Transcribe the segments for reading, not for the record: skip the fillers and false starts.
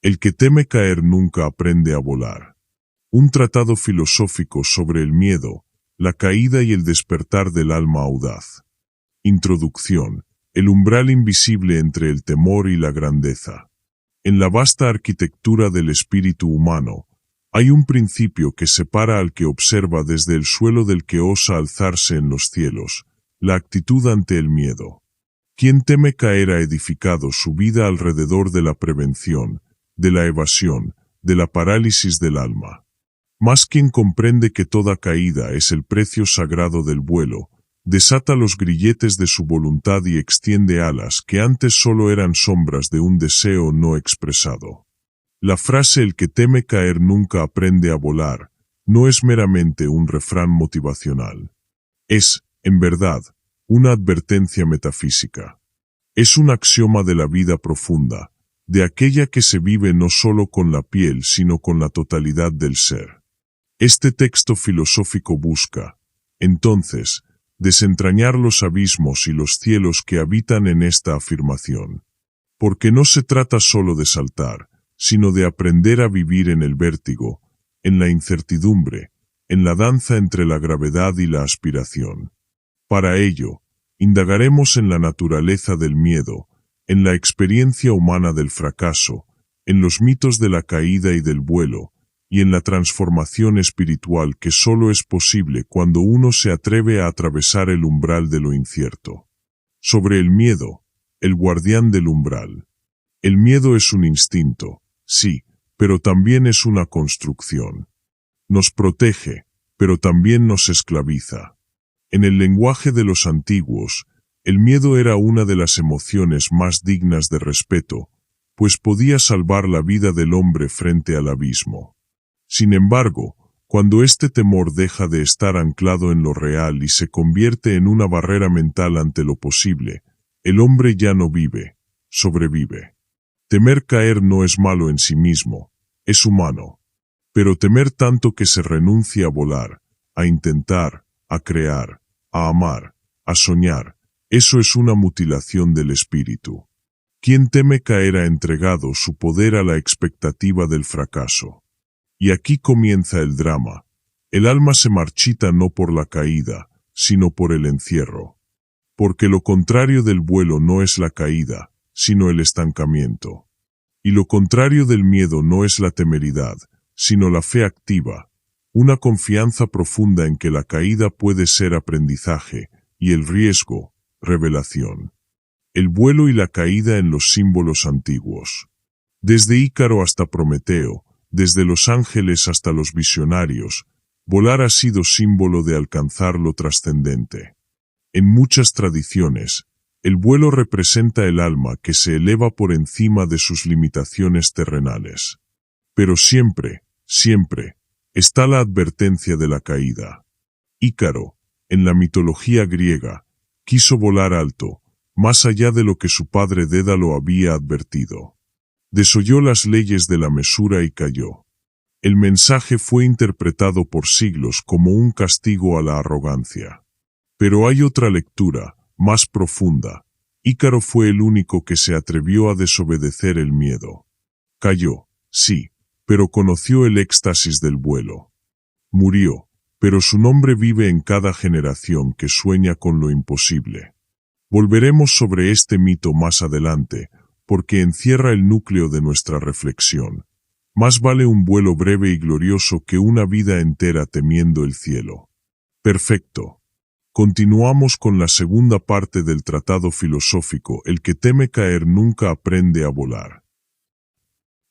El que teme caer nunca aprende a volar. Un tratado filosófico sobre el miedo, la caída y el despertar del alma audaz. Introducción. El umbral invisible entre el temor y la grandeza. En la vasta arquitectura del espíritu humano, hay un principio que separa al que observa desde el suelo del que osa alzarse en los cielos, la actitud ante el miedo. Quien teme caer ha edificado su vida alrededor de la prevención, de la evasión, de la parálisis del alma. Mas quien comprende que toda caída es el precio sagrado del vuelo, desata los grilletes de su voluntad y extiende alas que antes solo eran sombras de un deseo no expresado. La frase "el que teme caer nunca aprende a volar" no es meramente un refrán motivacional. Es, en verdad, una advertencia metafísica. Es un axioma de la vida profunda, de aquella que se vive no solo con la piel sino con la totalidad del ser. Este texto filosófico busca, entonces, desentrañar los abismos y los cielos que habitan en esta afirmación. Porque no se trata solo de saltar, sino de aprender a vivir en el vértigo, en la incertidumbre, en la danza entre la gravedad y la aspiración. Para ello, indagaremos en la naturaleza del miedo, en la experiencia humana del fracaso, en los mitos de la caída y del vuelo, y en la transformación espiritual que solo es posible cuando uno se atreve a atravesar el umbral de lo incierto. Sobre el miedo, el guardián del umbral. El miedo es un instinto, sí, pero también es una construcción. Nos protege, pero también nos esclaviza. En el lenguaje de los antiguos, el miedo era una de las emociones más dignas de respeto, pues podía salvar la vida del hombre frente al abismo. Sin embargo, cuando este temor deja de estar anclado en lo real y se convierte en una barrera mental ante lo posible, el hombre ya no vive, sobrevive. Temer caer no es malo en sí mismo, es humano. Pero temer tanto que se renuncia a volar, a intentar, a crear, a amar, a soñar, eso es una mutilación del espíritu. Quien teme caer ha entregado su poder a la expectativa del fracaso. Y aquí comienza el drama. El alma se marchita no por la caída, sino por el encierro. Porque lo contrario del vuelo no es la caída, sino el estancamiento. Y lo contrario del miedo no es la temeridad, sino la fe activa, una confianza profunda en que la caída puede ser aprendizaje, y el riesgo, revelación. El vuelo y la caída en los símbolos antiguos. Desde Ícaro hasta Prometeo, desde los ángeles hasta los visionarios, volar ha sido símbolo de alcanzar lo trascendente. En muchas tradiciones, el vuelo representa el alma que se eleva por encima de sus limitaciones terrenales. Pero siempre, siempre, está la advertencia de la caída. Ícaro, en la mitología griega, quiso volar alto, más allá de lo que su padre Dédalo había advertido. Desoyó las leyes de la mesura y cayó. El mensaje fue interpretado por siglos como un castigo a la arrogancia. Pero hay otra lectura, más profunda. Ícaro fue el único que se atrevió a desobedecer el miedo. Cayó, sí, pero conoció el éxtasis del vuelo. Murió, pero su nombre vive en cada generación que sueña con lo imposible. Volveremos sobre este mito más adelante, porque encierra el núcleo de nuestra reflexión. Más vale un vuelo breve y glorioso que una vida entera temiendo el cielo. Perfecto. Continuamos con la segunda parte del tratado filosófico El que teme caer nunca aprende a volar.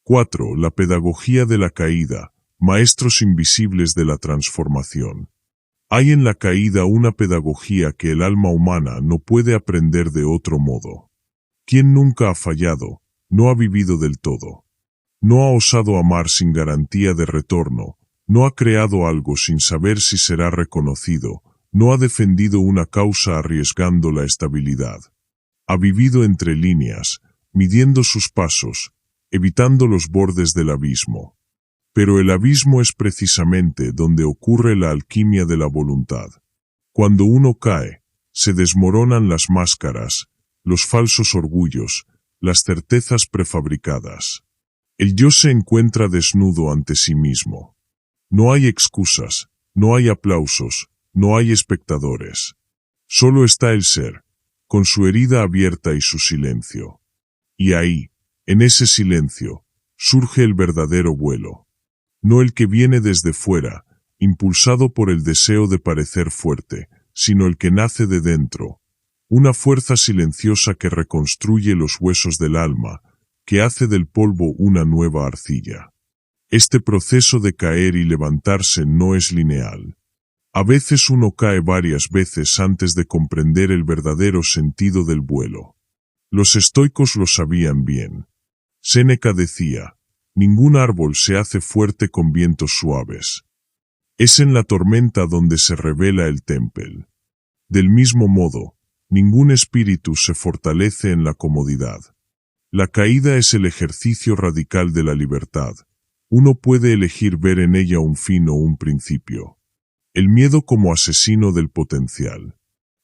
4. La pedagogía de la caída, maestros invisibles de la transformación. Hay en la caída una pedagogía que el alma humana no puede aprender de otro modo. Quien nunca ha fallado, no ha vivido del todo. No ha osado amar sin garantía de retorno, no ha creado algo sin saber si será reconocido, no ha defendido una causa arriesgando la estabilidad. Ha vivido entre líneas, midiendo sus pasos, evitando los bordes del abismo. Pero el abismo es precisamente donde ocurre la alquimia de la voluntad. Cuando uno cae, se desmoronan las máscaras, los falsos orgullos, las certezas prefabricadas. El yo se encuentra desnudo ante sí mismo. No hay excusas, no hay aplausos, no hay espectadores. Solo está el ser, con su herida abierta y su silencio. Y ahí, en ese silencio, surge el verdadero vuelo. No el que viene desde fuera, impulsado por el deseo de parecer fuerte, sino el que nace de dentro, una fuerza silenciosa que reconstruye los huesos del alma, que hace del polvo una nueva arcilla. Este proceso de caer y levantarse no es lineal. A veces uno cae varias veces antes de comprender el verdadero sentido del vuelo. Los estoicos lo sabían bien. Séneca decía, ningún árbol se hace fuerte con vientos suaves. Es en la tormenta donde se revela el temple. Del mismo modo, ningún espíritu se fortalece en la comodidad. La caída es el ejercicio radical de la libertad. Uno puede elegir ver en ella un fin o un principio. El miedo como asesino del potencial.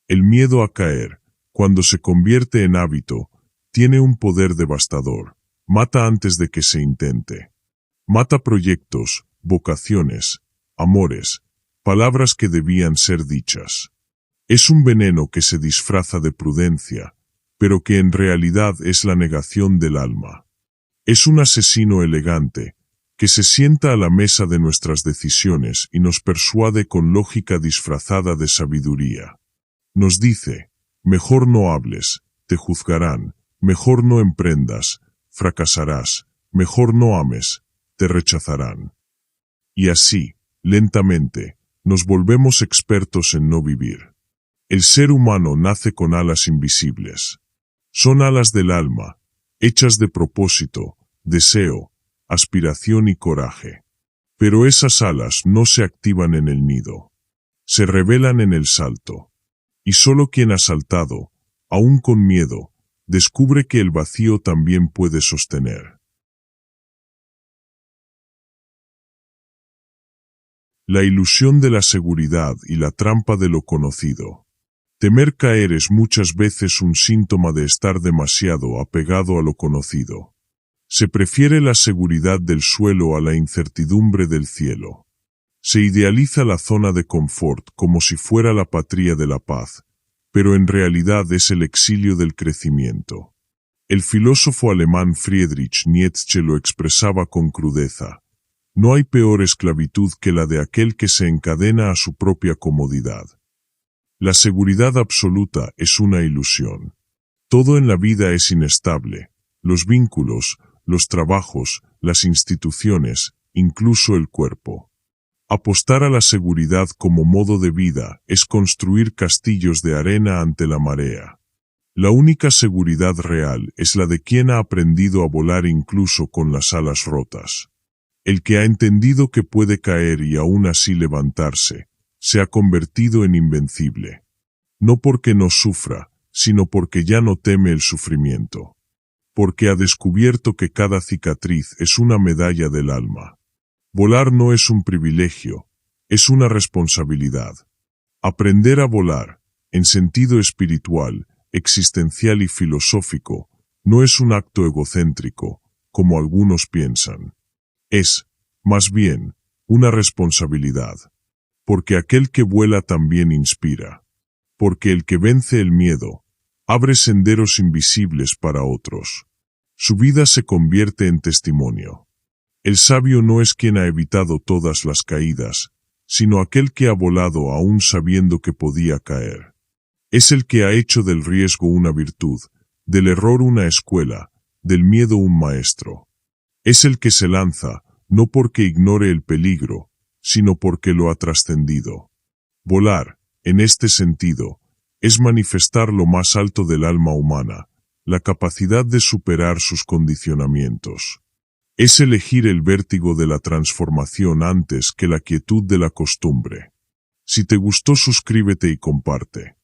El miedo a caer, cuando se convierte en hábito, tiene un poder devastador. Mata antes de que se intente. Mata proyectos, vocaciones, amores, palabras que debían ser dichas. Es un veneno que se disfraza de prudencia, pero que en realidad es la negación del alma. Es un asesino elegante, que se sienta a la mesa de nuestras decisiones y nos persuade con lógica disfrazada de sabiduría. Nos dice, mejor no hables, te juzgarán, mejor no emprendas, fracasarás, mejor no ames, te rechazarán. Y así, lentamente, nos volvemos expertos en no vivir. El ser humano nace con alas invisibles. Son alas del alma, hechas de propósito, deseo, aspiración y coraje. Pero esas alas no se activan en el nido. Se revelan en el salto. Y solo quien ha saltado, aún con miedo, descubre que el vacío también puede sostener. La ilusión de la seguridad y la trampa de lo conocido. Temer caer es muchas veces un síntoma de estar demasiado apegado a lo conocido. Se prefiere la seguridad del suelo a la incertidumbre del cielo. Se idealiza la zona de confort como si fuera la patria de la paz, pero en realidad es el exilio del crecimiento. El filósofo alemán Friedrich Nietzsche lo expresaba con crudeza. No hay peor esclavitud que la de aquel que se encadena a su propia comodidad. La seguridad absoluta es una ilusión. Todo en la vida es inestable, los vínculos, los trabajos, las instituciones, incluso el cuerpo. Apostar a la seguridad como modo de vida es construir castillos de arena ante la marea. La única seguridad real es la de quien ha aprendido a volar incluso con las alas rotas. El que ha entendido que puede caer y aún así levantarse, se ha convertido en invencible. No porque no sufra, sino porque ya no teme el sufrimiento. Porque ha descubierto que cada cicatriz es una medalla del alma. Volar no es un privilegio, es una responsabilidad. Aprender a volar, en sentido espiritual, existencial y filosófico, no es un acto egocéntrico, como algunos piensan. Es, más bien, una responsabilidad. Porque aquel que vuela también inspira. Porque el que vence el miedo, abre senderos invisibles para otros. Su vida se convierte en testimonio. El sabio no es quien ha evitado todas las caídas, sino aquel que ha volado aún sabiendo que podía caer. Es el que ha hecho del riesgo una virtud, del error una escuela, del miedo un maestro. Es el que se lanza, no porque ignore el peligro, sino porque lo ha trascendido. Volar, en este sentido, es manifestar lo más alto del alma humana, la capacidad de superar sus condicionamientos. Es elegir el vértigo de la transformación antes que la quietud de la costumbre. Si te gustó, suscríbete y comparte.